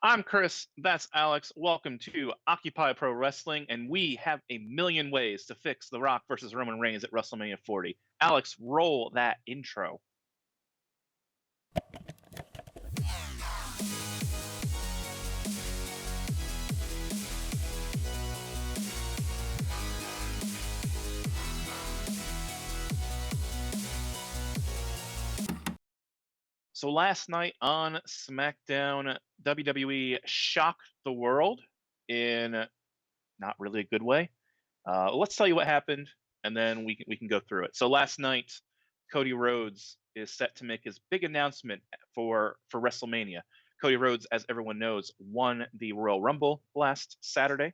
I'm Chris. That's Alex. Welcome to Occupy Pro Wrestling, and we have a million ways to fix The Rock versus Roman Reigns at WrestleMania 40. Alex, roll that intro. So last night on SmackDown, WWE shocked the world in not really a good way. Let's tell you what happened, and then we can go through it. So last night, Cody Rhodes is set to make his big announcement for WrestleMania. Cody Rhodes, as everyone knows, won the Royal Rumble last Saturday,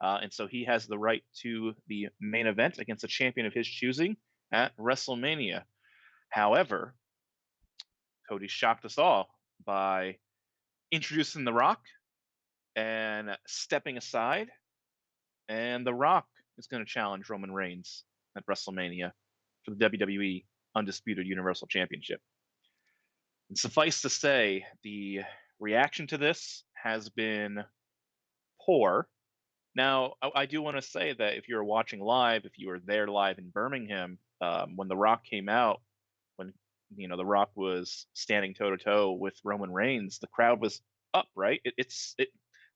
and so he has the right to the main event against a champion of his choosing at WrestleMania. However, Cody shocked us all by introducing The Rock and stepping aside, and The Rock is going to challenge Roman Reigns at WrestleMania for the WWE Undisputed Universal Championship. And suffice to say, the reaction to this has been poor. Now, I do want to say that if you were watching live, if you were there live in Birmingham, when The Rock came out, when The Rock was standing toe to toe with Roman Reigns, the crowd was up, right?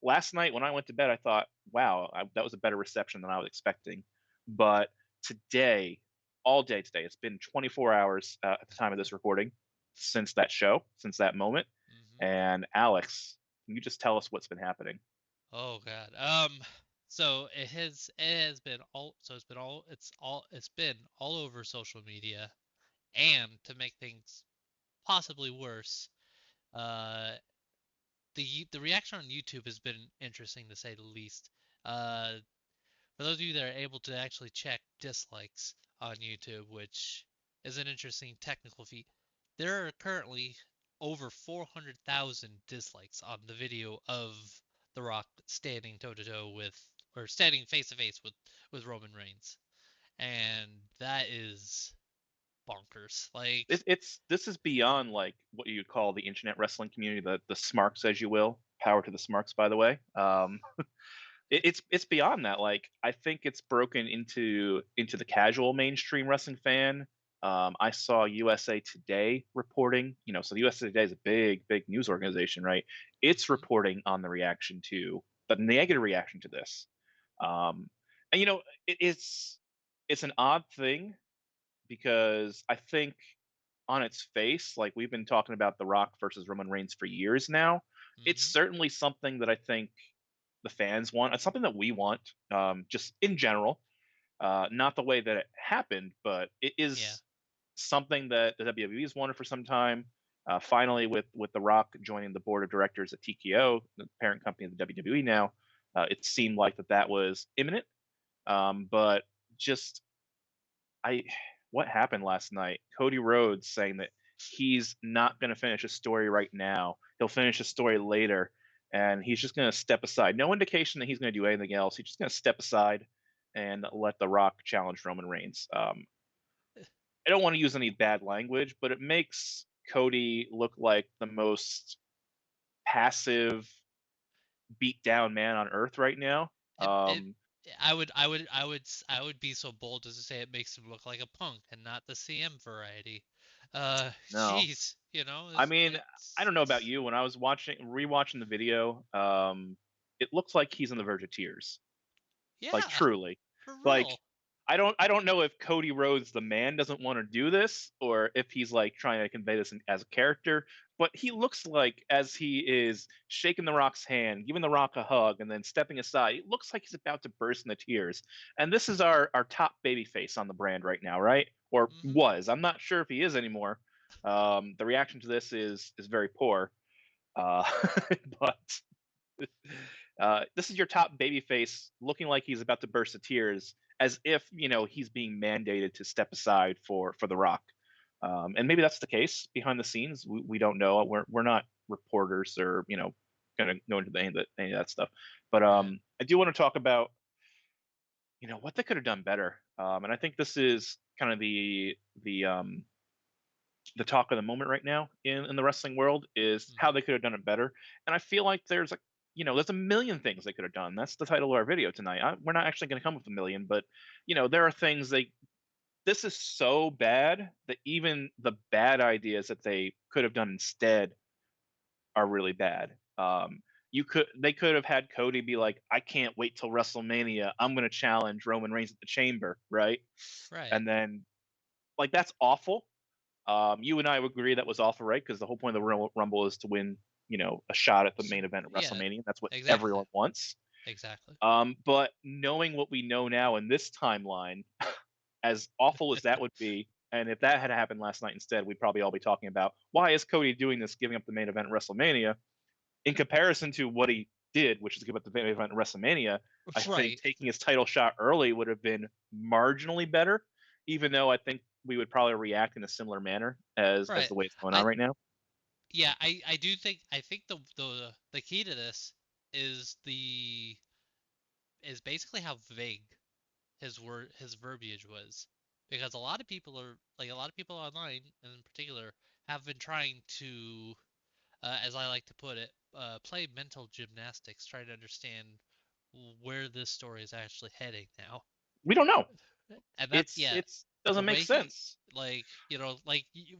Last night when I went to bed, I thought, wow, that was a better reception than I was expecting. But today, all day today, it's been 24 hours at the time of this recording since that show, since that moment. And Alex, can you just tell us what's been happening? Oh God. So it has been all so it's been all over social media, and to make things possibly worse, uh, the reaction on YouTube has been interesting to say the least. Uh, for those of you that are able to actually check dislikes on YouTube, which is an interesting technical feat, there are currently over 400,000 dislikes on the video of The Rock standing toe to toe with, or standing face to face with Roman Reigns, and that is bonkers. This is beyond like what you'd call the internet wrestling community, the smarks, as you will. Power to the smarks, by the way. It's beyond that. Like I think it's broken into the casual mainstream wrestling fan. I saw USA Today reporting. So the USA Today is a big news organization, right? It's Mhm. reporting on the negative reaction to this. And it's an odd thing because I think on its face, like we've been talking about The Rock versus Roman Reigns for years now. It's Mhm. certainly something that I think the fans want. It's something that we want, just in general. Not the way that it happened, but it Yeah. is something that the WWE has wanted for some time. Finally, with The Rock joining the board of directors at TKO, the parent company of the WWE now, it seemed like that was imminent. But just I what happened last night? Cody Rhodes saying that he's not going to finish a story right now. He'll finish a story later, and he's just going to step aside. No indication that he's going to do anything else. He's just going to step aside and let The Rock challenge Roman Reigns. I don't want to use any bad language, but it makes Cody look like the most passive, beat down man on earth right now. It Um, I would be so bold as to say it makes him look like a punk and not the CM variety. no, Jeez, I mean, I don't know about it's you. When I was rewatching the video, it looks like he's on the verge of tears. Like yeah, truly. for Like real. I don't know if Cody Rhodes the man doesn't want to do this or if he's like trying to convey this as a character, but he looks like as he is shaking the Rock's hand, giving the Rock a hug, and then stepping aside, it looks like he's about to burst into tears. And this is our top baby face on the brand right now, right? Or Hmm. was. I'm not sure if he is anymore. The reaction to this is very poor. Uh, but this is your top babyface looking like he's about to burst into tears, as if he's being mandated to step aside for The Rock. And maybe that's the case behind the scenes. We don't know. We're not reporters or going to go into any of that stuff. But Right. I do want to talk about what they could have done better. And I think this is kind of the the talk of the moment right now in the wrestling world is how Mhm. they could have done it better. And I feel like there's a million things they could have done. That's the title of our video tonight. We're not actually going to come with a million, but there are things they. This is so bad that even the bad ideas that they could have done instead are really bad. They could have had Cody be like, "I can't wait till WrestleMania. I'm going to challenge Roman Reigns at the Chamber," right? Right. And then like that's awful. You and I would agree that was awful, right? Because the whole point of the Rumble is to win, a shot at the main event at Yeah, WrestleMania. That's what exactly. everyone wants. Exactly. But knowing what we know now in this timeline, as awful as that would be, and if that had happened last night instead, we'd probably all be talking about why is Cody doing this, giving up the main event at WrestleMania, in comparison to what he did, which is give up the main event at WrestleMania. I think Right. taking his title shot early would have been marginally better, even though I think we would probably react in a similar manner as Right. the way it's going on I right now. Yeah, I do think the key to this is the is basically how vague his verbiage was, because a lot of people online in particular have been trying to, as I like to put it, play mental gymnastics, trying to understand where this story is actually heading now. We don't know. And that, It's yeah, it's the doesn't make way he, sense. like,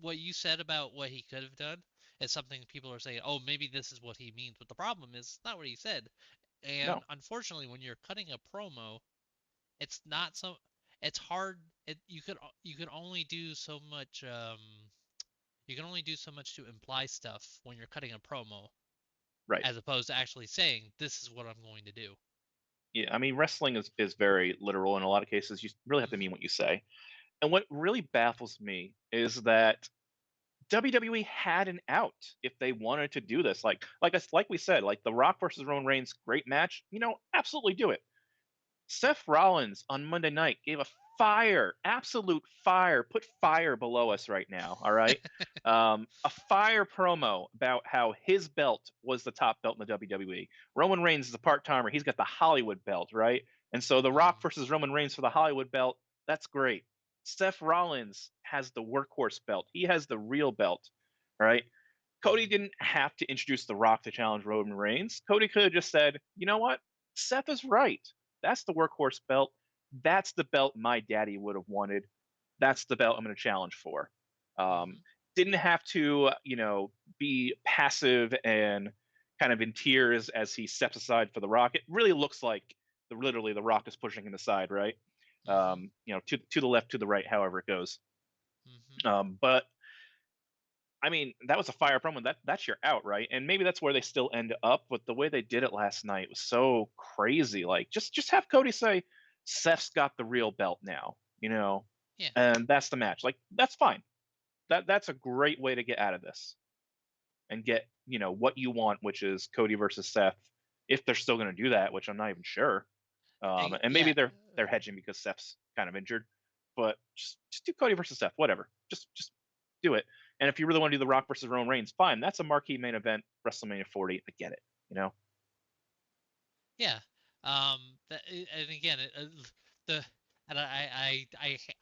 what you said about what he could have done is something people are saying, oh, maybe this is what he means. But the problem is, it's not what he said. And No, unfortunately, when you're cutting a promo, it's not so, it's hard. You can only do so much. You can only do so much to imply stuff when you're cutting a promo, right. as opposed to actually saying, this is what I'm going to do. Yeah, I mean, wrestling is very literal in a lot of cases. You really have to Hmm. mean what you say. And what really baffles me is that WWE had an out if they wanted to do this. Like we said, like The Rock versus Roman Reigns, great match. Absolutely do it. Seth Rollins on Monday night gave a absolute fire, put fire below us right now. All right. A fire promo about how his belt was the top belt in the WWE. Roman Reigns is a part timer. He's got the Hollywood belt, right? And so The Rock Hmm. versus Roman Reigns for the Hollywood belt, that's great. Seth Rollins has the workhorse belt. He has the real belt, right? Cody Hmm. didn't have to introduce The Rock to challenge Roman Reigns. Cody could have just said, you know what? Seth is right. That's the workhorse belt. That's the belt my daddy would have wanted. That's the belt I'm going to challenge for. Um, Hmm. didn't have to, be passive and kind of in tears as he steps aside for The Rock. It really looks like literally The Rock is pushing him aside, right? Hmm. To the left, to the right, however it goes. Hmm. But I mean, that was a fire promo. That's your out, right? And maybe that's where they still end up. But the way they did it last night was so crazy. Like, just have Cody say, "Seth's got the real belt now," Yeah. and that's the match. Like, that's fine. That's a great way to get out of this and get what you want, which is Cody versus Seth. If they're still going to do that, which I'm not even sure. And maybe Yeah. they're hedging because Seth's kind of injured, but just do Cody versus Seth, whatever. Just do it. And if you really want to do The Rock versus Roman Reigns, fine. That's a marquee main event, WrestleMania 40. I get it. You know, Yeah. And again, the and I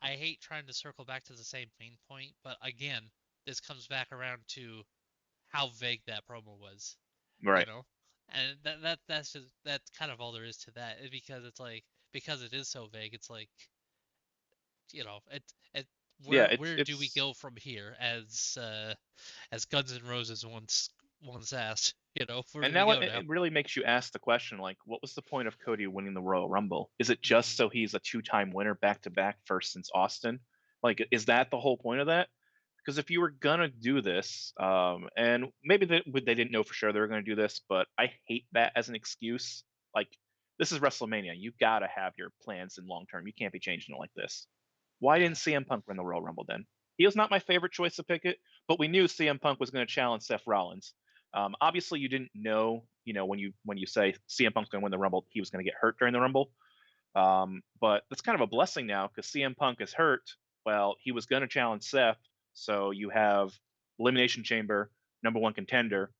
hate trying to circle back to the same main point, but again, this comes back around to how vague that promo was, you right? know, and that's kind of all there is to that, because it's like, because it is so vague, it's like, it Yeah, where do we it's go from here, as Guns N' Roses once asked, where and do we now go it, now? it really makes you ask the question, like, what was the point of Cody winning the Royal Rumble? Is it just Hmm. so he's a two-time winner back to back, first since Austin? Like, is that the whole point of that? Because if you were gonna do this, and maybe they didn't know for sure they were gonna do this, but I hate that as an excuse. Like, this is WrestleMania. You gotta have your plans in long term. You can't be changing it like this. Why didn't Yeah. CM Punk win the Royal Rumble then? He was not my favorite choice to pick it, but we knew CM Punk was going to challenge Seth Rollins. Obviously, you didn't know, when you say CM Punk's going to win the Rumble, he was going to get hurt during the Rumble. But that's kind of a blessing now because CM Punk is hurt. Well, he was going to challenge Seth, so you have Elimination Chamber, number one contender.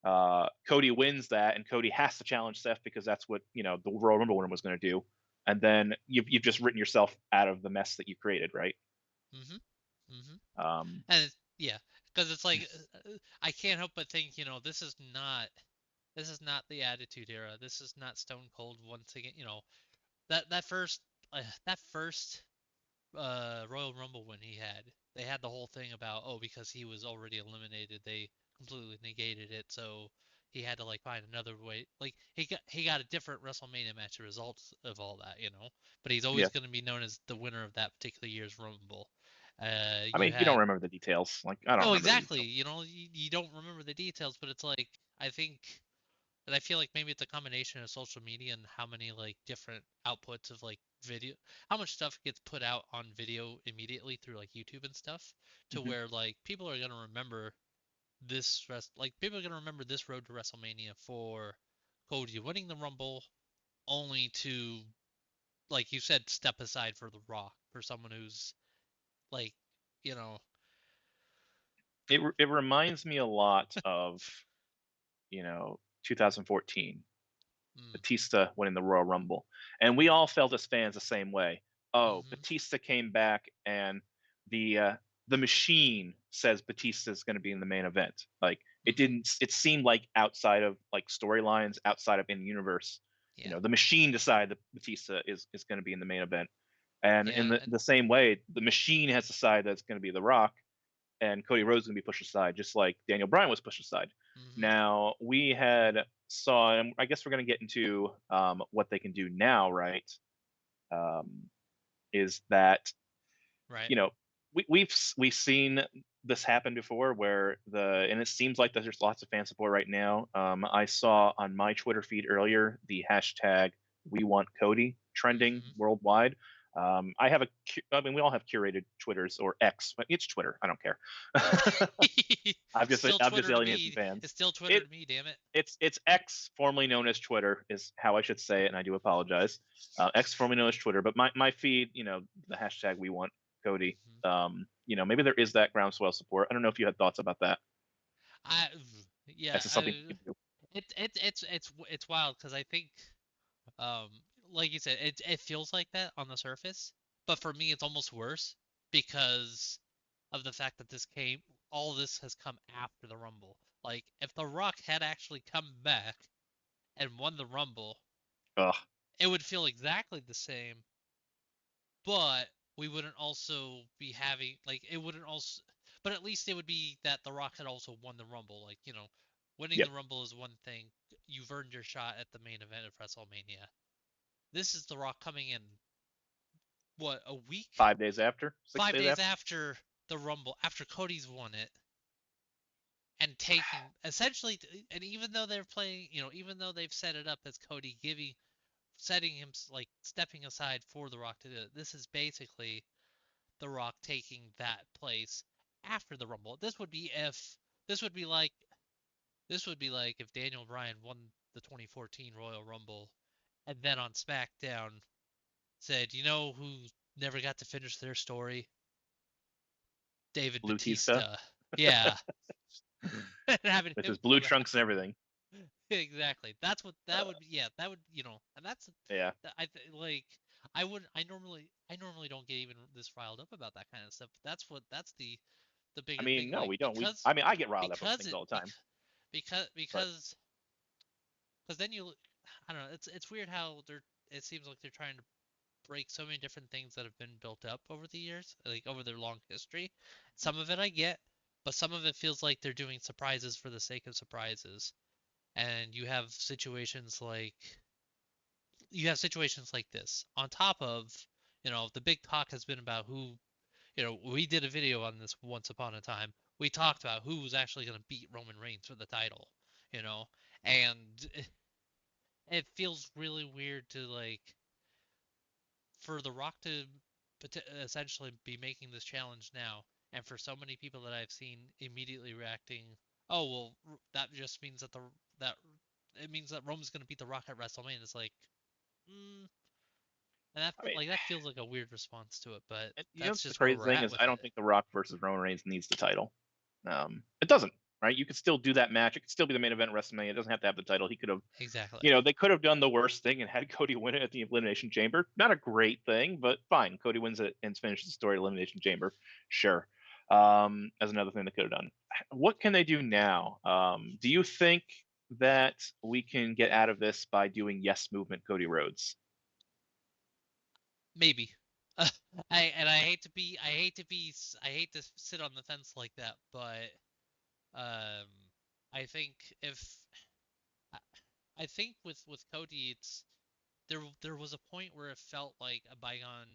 Cody wins that, and Cody has to challenge Seth because that's what the Royal Rumble winner was going to do. And then you've just written yourself out of the mess that you created, right? Hmm. Hmm. Um, And Yeah, because it's like I can't help but think, this is not the Attitude Era. This is not Stone Cold once again. That first that first Royal Rumble when they had the whole thing about, oh, because he was already eliminated, they completely negated it, so he had to like find another way. Like he got a different WrestleMania match as a result of all that. But he's always Yeah. going to be known as the winner of that particular year's Rumble. I You mean, you don't had remember the details. Like, I don't no, remember the exactly. details. You don't remember the details, but it's like I think and I feel like maybe it's a combination of social media and how many like different outputs of like video, how much stuff gets put out on video immediately through like YouTube and stuff, to Hmm. where like people are gonna remember people are gonna remember this road to WrestleMania for Cody winning the Rumble, only to, like you said, step aside for The Rock, for someone who's like, you know, It reminds me a lot of 2014. mm, Batista winning the Royal Rumble. And we all felt as fans the same way. Oh, mm-hmm, Batista came back and the uh, the machine says Batista is going to be in the main event. Like mm-hmm, it seemed like outside of like storylines, outside of in universe, yeah, the machine decided that Batista is going to be in the main event. And in yeah, the same way, the machine has decided that it's going to be The Rock, and Cody Rhodes is going to be pushed aside, just like Daniel Bryan was pushed aside. mm-hmm, Now we had saw, and I guess we're going to get into what they can do now, right? Um, is that right, you know we've seen this happen before, where and it seems like that there's lots of fan support right now. I saw on my Twitter feed earlier the hashtag We Want Cody trending mm-hmm. worldwide. I mean, we all have curated Twitters or X, but it's Twitter. I don't care. Still I'm just Twitter to alienating me. fans. It's still Twitter It to me, damn it. it's X, formerly known as Twitter, is how I should say it, and I do apologize. X, formerly known as Twitter, but my feed, the hashtag We Want Cody. Mhm. Maybe there is that groundswell support. I don't know if you had thoughts about that. I yeah, This is something we could do. it's wild because I think um like you said, it feels like that on the surface, but for me it's almost worse because of the fact that all this has come after the Rumble. Like if The Rock had actually come back and won the Rumble, Ugh. it would feel exactly the same, but we wouldn't also be having like it wouldn't also but at least it would be that The Rock had also won the Rumble. Like, winning Yep. the Rumble is one thing. You've earned your shot at the main event of WrestleMania. This is The Rock coming in, what, a week? 5 days after, six Five days days after. after the Rumble, after Cody's won it, and taking essentially, and even though they're playing, even though they've set it up as Cody setting him, like, stepping aside for The Rock to do it, this is basically The Rock taking that place after the Rumble. This would be like this would be like if Daniel Bryan won the 2014 Royal Rumble and then on SmackDown said, "You know who never got to finish their story? David Blutista Batista." Yeah, and having with him his blue come out. trunks and everything. Exactly. That's what that Uh, would be. Yeah, that would, and that's yeah. like I normally don't get even this riled up about that kind of stuff. But that's the I bigger mean, thing, no, like we don't. I mean, I get riled up over because things it all the time, because but because because then I don't know, it's weird how it seems like they're trying to break so many different things that have been built up over the years, like over their long history. Some of it I get, but some of it feels like they're doing surprises for the sake of surprises. And you have situations like this on top of, the big talk has been about we did a video on this once upon a time. We talked about who was actually going to beat Roman Reigns for the title, you know, and it feels really weird to, like, for The Rock to essentially be making this challenge now, and for so many people that I've seen immediately reacting, oh well, that just means that it means that Roman's going to beat The Rock at WrestleMania. It's like, mm, and I mean, that feels like a weird response to it, but and that's the just where crazy we're thing at is, with I it. don't think The Rock versus Roman Reigns needs the title. It doesn't, right? You could still do that match. It could still be the main event of WrestleMania. It doesn't have to have the title. He could have, Exactly. they could have done the worst thing and had Cody win it at the Elimination Chamber. Not a great thing, but fine. Cody wins it and finishes the story at Elimination Chamber. Sure. as another thing they could have done. What can they do now? Do you think that we can get out of this by doing yes movement Cody Rhodes? Maybe. I hate to be I hate to sit on the fence like that, but um I think if I, I think with Cody, it's there was a point where it felt like a bygone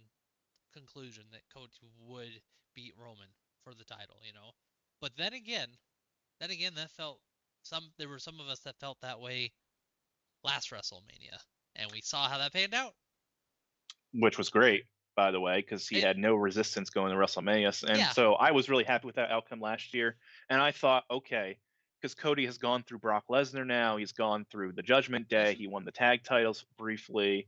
conclusion that Cody would beat Roman for the title, you know. But then again, that felt there were some of us that felt that way last WrestleMania, and we saw how that panned out. Which was great, by the way, because he It, had no resistance going to WrestleMania. And yeah. so I was really happy with that outcome last year. And I thought, okay, because Cody has gone through Brock Lesnar now, he's gone through the Judgment Day, Mhm. he won the tag titles briefly.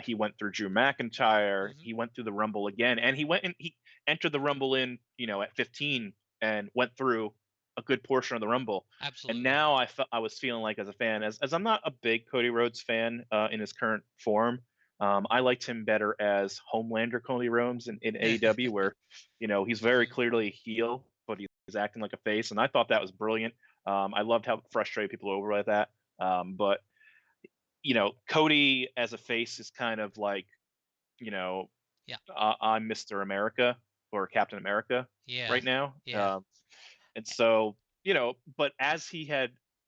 He went through Drew McIntyre. Mhm. He went through the Rumble again, and he entered the Rumble in at 15 and went through a good portion of the Rumble. And Absolutely. now I was feeling like as a fan, as I'm not a big Cody Rhodes fan in his current form, I liked him better as Homelander Cody Rhodes in AEW, where he's very Mhm. clearly a heel, but he's acting like a face, and I thought that was brilliant. I loved how frustrated people were over by that. But Cody as a face is kind of like you know Yeah. I'm Mr. America or Captain America Yeah. right now, Yeah. and so but as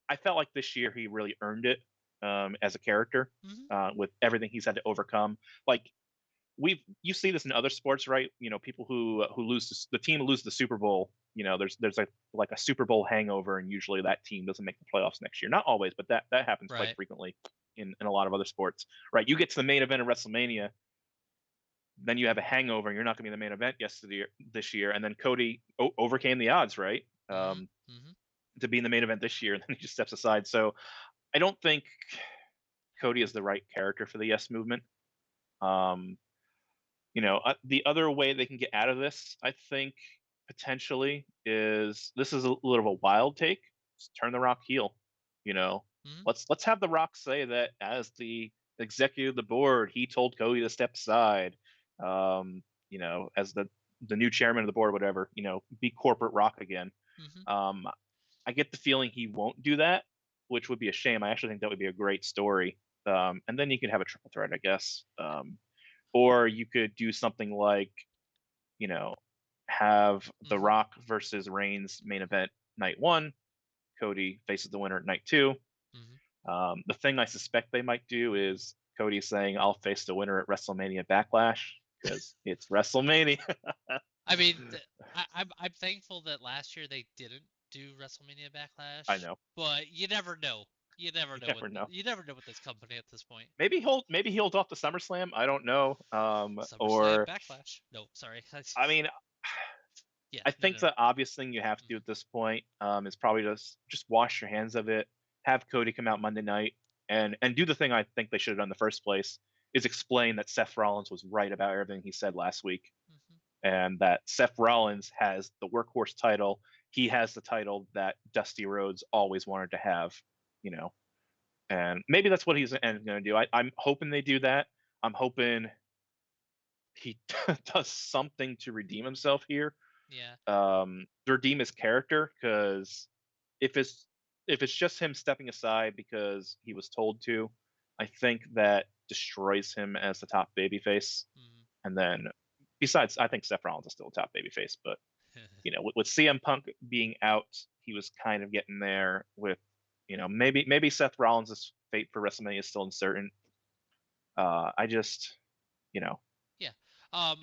I felt like this year he really earned it as a character Mhm. with everything he's had to overcome. Like you see this in other sports, right? People who lose the team who loses the Super Bowl. There's like a Super Bowl hangover, and usually that team doesn't make the playoffs next year. Not always, but that happens quite Right. frequently in a lot of other sports, right? You get to the main event of WrestleMania, then you have a hangover, and you're not going to be in the main event this year, and then Cody overcame the odds, right? Mhm. Mhm. To be in the main event this year, and then he just steps aside. So I don't think Cody is the right character for the Yes Movement. Um, the other way they can get out of this, I think, potentially is this is a little of a wild take. Just turn the Rock heel. You know, Mhm. let's have the Rock say that as the executive of the board, he told Cody to step aside. As the new chairman of the board, whatever. Be corporate Rock again. Mhm. Um, I get the feeling he won't do that, which would be a shame. I actually think that would be a great story. And then you could have a triple threat, I guess. Or you could do something like, you know, have The Mhm. Rock versus Reigns main event night one. Cody faces the winner at night two. Mhm. The thing I suspect they might do is Cody saying, "I'll face the winner at WrestleMania Backlash," because it's WrestleMania. I mean, I'm thankful that last year they didn't do WrestleMania I Backlash, know. but you never know. You never You know never know. you never know with this company at this point. Maybe he'll off the SummerSlam. I don't know. SummerSlam Or Backlash. No, sorry. I mean, Yeah, I no, think no, no. the obvious thing you have to do Mhm. at this point is probably just wash your hands of it. Have Cody come out Monday night and do the thing I think they should have done in the first place is explain that Seth Rollins was right about everything he said last week, Mhm. and that Seth Rollins has the workhorse title. He has the title that Dusty Rhodes always wanted to have, you know. And maybe that's what he's going to do. I'm hoping they do that. I'm hoping he does something to redeem himself here, Yeah. redeem his character, because if it's if it's just him stepping aside because he was told to, I think that destroys him as the top babyface. Mhm. And then besides, I think Seth Rollins is still a top babyface, but with CM Punk being out, he was kind of getting there with maybe Seth Rollins' fate for WrestleMania is still uncertain. I just you know Yeah.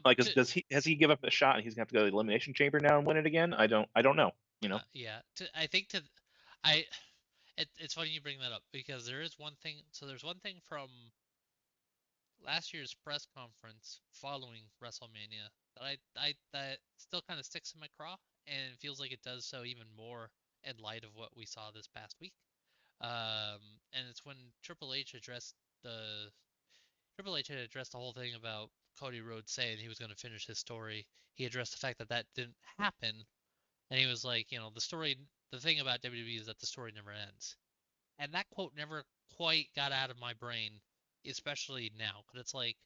like To does he has he give up the shot and he's gonna have to go to the elimination chamber now and win it again? I don't know. yeah. I think I it's funny you bring that up because there is one thing. So there's one thing from last year's press conference following WrestleMania that still kind of sticks in my craw and feels like it does so even more in light of what we saw this past week. And it's when the Triple H had addressed the whole thing about Cody Rhodes saying he was going to finish his story. He addressed the fact that that didn't happen, and he was like, the thing about WWE is that the story never ends. And that quote never quite got out of my brain, especially now, because it's like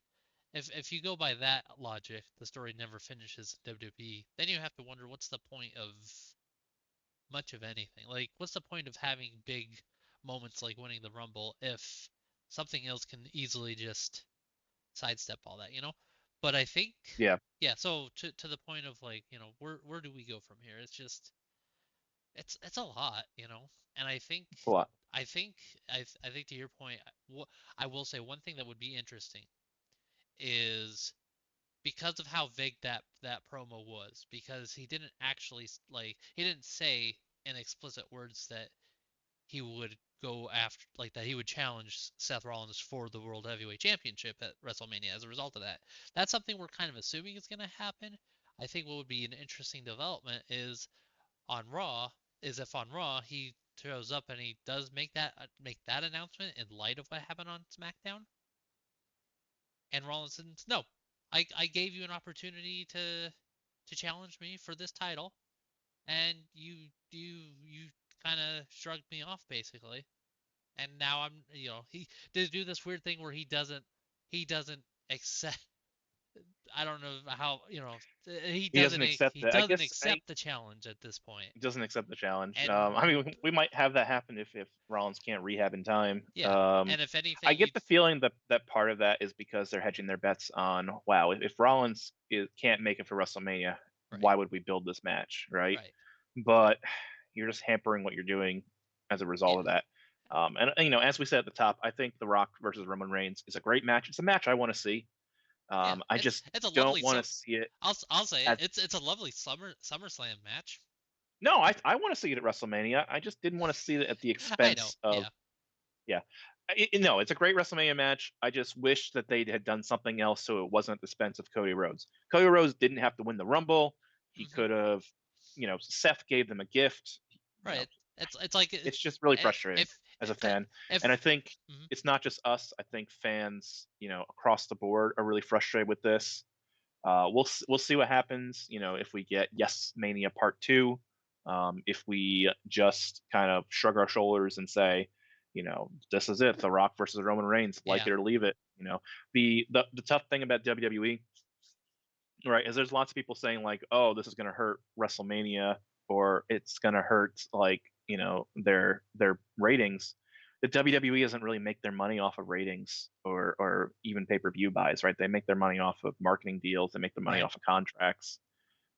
if you go by that logic, the story never finishes in WWE. Then you have to wonder what's the point of much of anything. Like, what's the point of having big moments like winning the Rumble if something else can easily just sidestep all that, you know? But I think, Yeah, yeah. So to the point of like, where do we go from here? It's just it's a lot, And it's a lot. I think I think to your point, I will say one thing that would be interesting is because of how vague that promo was, because he didn't actually he didn't say in explicit words that he would go after that he would challenge Seth Rollins for the World Heavyweight Championship at WrestleMania as a result of that. That's something we're kind of assuming is going to happen. I think what would be an interesting development on Raw is if on Raw he shows up and he does make that announcement in light of what happened on SmackDown, and Rollins says, "No, I gave you an opportunity to challenge me for this title, and you kind of shrugged me off basically, and now I'm he did do this weird thing where he doesn't accept. I don't know how he He doesn't doesn't accept he it. I doesn't guess accept the challenge at this point, he doesn't accept the challenge. and I mean, we might have that happen if Rollins can't rehab in time. yeah, and if I anything get the feeling that part of that is because they're hedging their bets on, wow, if Rollins can't make it for WrestleMania, right, why would we build this match, right? right, But you're just hampering what you're doing as a result yeah, of that. And as we said at the top, I think The Rock versus Roman Reigns is a great match. It's a match I want to see. yeah. I It's just it's a don't lovely want to see it I'll say it. as It's a lovely SummerSlam match. no. I want to see it at WrestleMania. I just didn't want to see it at the I know. expense of Yeah. yeah. No, it's a great WrestleMania match. I just wish that they had done something else so it wasn't at the expense of Cody Rhodes. Cody Rhodes didn't have to win the Rumble. He Hmm. could have, Seth gave them a gift. You know, Right. It's like it's just really frustrating if as a if fan. if And I think mhm. it's not just us. I think fans, across the board are really frustrated with this. We'll see what happens. If we get Yes Mania Part Two, if we just kind of shrug our shoulders and say, this is it, The Rock versus Roman Reigns, like Yeah. it or leave it. The tough thing about WWE, right, is there's lots of people saying like, oh, this is going to hurt WrestleMania or it's going to hurt like their ratings. The WWE doesn't really make their money off of ratings or even pay per view buys, right? They make their money off of marketing deals. They make their money Right. off of contracts.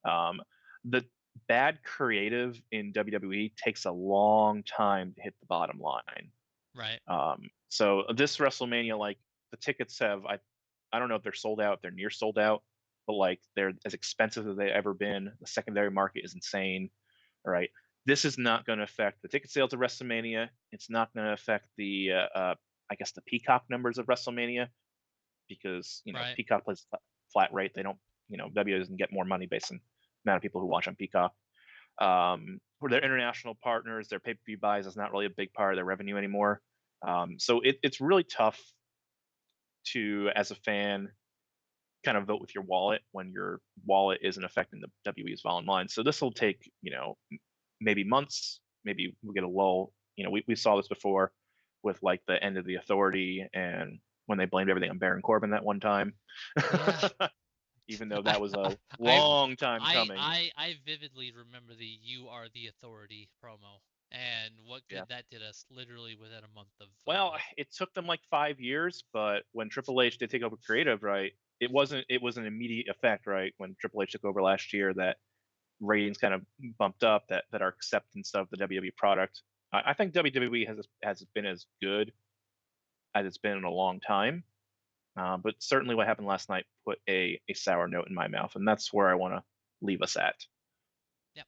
Um, the bad creative in WWE takes a long time to hit the bottom line. Right. So this WrestleMania, like the tickets I don't know if they're sold out, they're near sold out, but like they're as expensive as they've ever been. The secondary market is insane. All right. This is not going to affect the ticket sales of WrestleMania. It's not going to affect I guess, the Peacock numbers of WrestleMania because Right. Peacock plays flat rate. They don't, W doesn't get more money based on the amount of people who watch on Peacock. For their international partners, their pay per view buys is not really a big part of their revenue anymore. So it's really tough to, as a fan, kind of vote with your wallet when your wallet isn't affecting the WWE's bottom line. So this will take, maybe months, maybe we'll get a lull. We saw this before with like the end of the Authority and when they blamed everything on Baron Corbin that one time, Yeah. even though I that was a I long time coming. I vividly remember the "You Are the Authority" promo and what Yeah. good that did us literally within a month of Well, it took them like 5 years, but when Triple H did take over creative, right, it was an immediate effect, right? When Triple H took over last year, that ratings kind of bumped up, that our acceptance of the WWE product. I think WWE has been as good as it's been in a long time. But certainly what happened last night put a sour note in my mouth, and that's where I want to leave us at. Yep.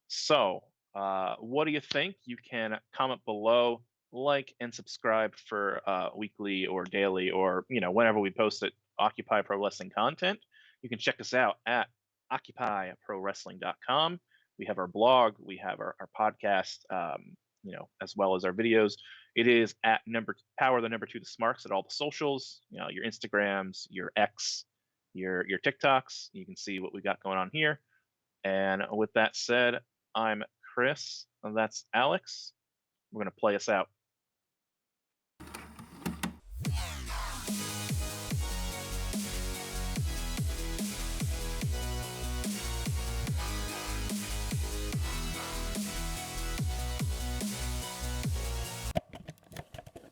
So, what do you think? You can comment below, like, and subscribe for weekly or daily or whenever we post it. Occupy Pro Wrestling content. You can check us out at occupyprowrestling.com. We have our blog, we have our podcast, as well as our videos. It is at power the number two the smarts at all the socials. Your Instagrams, your X, your TikToks. You can see what we got going on here. And with that said, I'm Chris. And that's Alex. We're going to play us out.